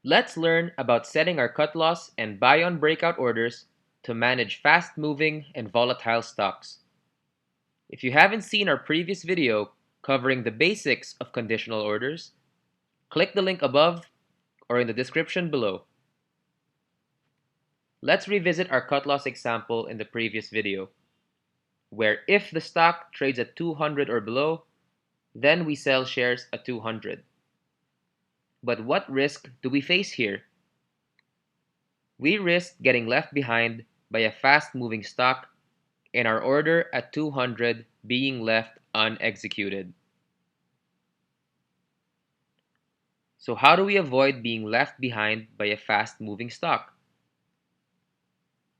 Let's learn about setting our cut loss and buy on breakout orders to manage fast-moving and volatile stocks. If you haven't seen our previous video covering the basics of conditional orders, click the link above or in the description below. Let's revisit our cut loss example in the previous video, where if the stock trades at 200 or below, then we sell shares at 200. But what risk do we face here? We risk getting left behind by a fast-moving stock and our order at 200 being left unexecuted. So how do we avoid being left behind by a fast-moving stock?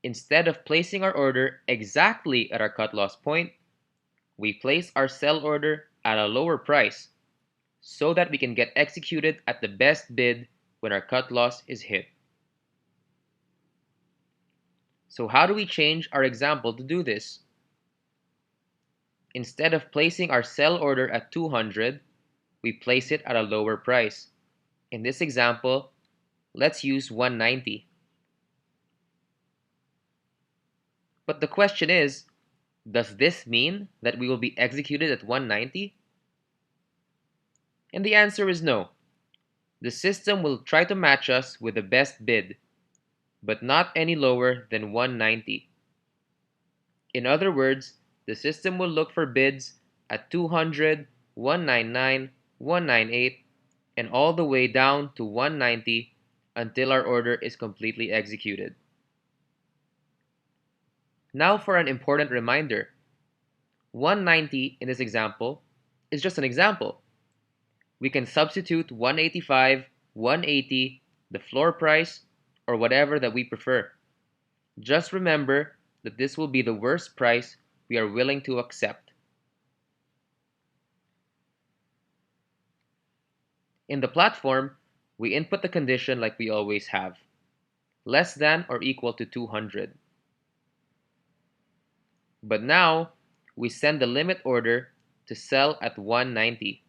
Instead of placing our order exactly at our cut loss point, we place our sell order at a lower price so that we can get executed at the best bid when our cut loss is hit. So how do we change our example to do this? Instead of placing our sell order at 200, we place it at a lower price. In this example, let's use 190. But the question is, does this mean that we will be executed at 190? And the answer is no. The system will try to match us with the best bid, but not any lower than 190. In other words, the system will look for bids at 200, 199, 198, and all the way down to 190 until our order is completely executed. Now for an important reminder. 190 in this example is just an example. We can substitute 185, 180, the floor price, or whatever that we prefer. Just remember that this will be the worst price we are willing to accept. In the platform, we input the condition like we always have, less than or equal to 200. But now, we send the limit order to sell at 190.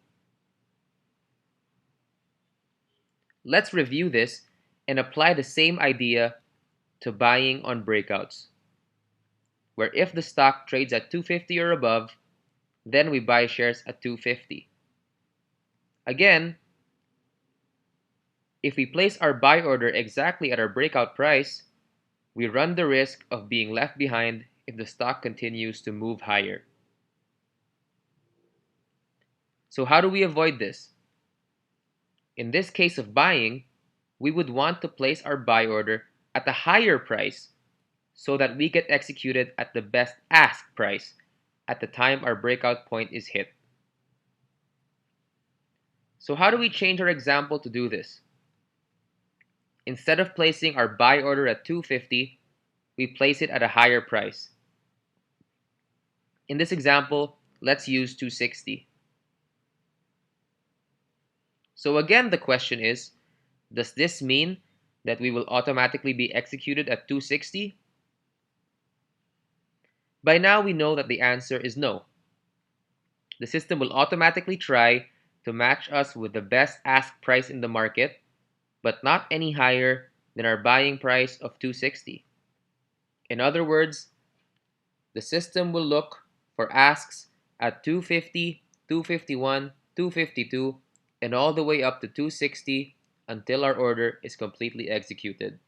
Let's review this and apply the same idea to buying on breakouts, where if the stock trades at 250 or above, then we buy shares at 250. Again, if we place our buy order exactly at our breakout price, we run the risk of being left behind if the stock continues to move higher. So how do we avoid this? In this case of buying, we would want to place our buy order at a higher price so that we get executed at the best ask price at the time our breakout point is hit. So how do we change our example to do this? Instead of placing our buy order at 250, we place it at a higher price. In this example, let's use 260. So again, the question is, does this mean that we will automatically be executed at 260? By now, we know that the answer is no. The system will automatically try to match us with the best ask price in the market, but not any higher than our buying price of 260. In other words, the system will look for asks at 250, 251, 252, and all the way up to 260 until our order is completely executed.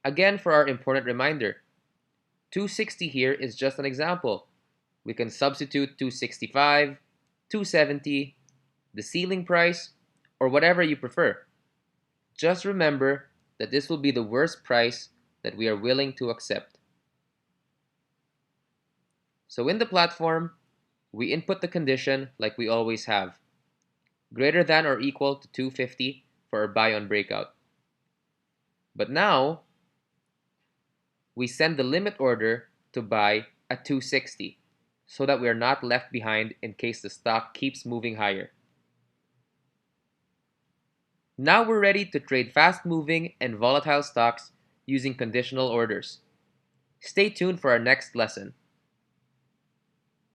Again, for our important reminder, 260 here is just an example. We can substitute 265, 270, the ceiling price, or whatever you prefer. Just remember that this will be the worst price that we are willing to accept. So in the platform, we input the condition like we always have, greater than or equal to 250 for our buy on breakout. But now, we send the limit order to buy at 260 so that we are not left behind in case the stock keeps moving higher. Now we're ready to trade fast-moving and volatile stocks using conditional orders. Stay tuned for our next lesson.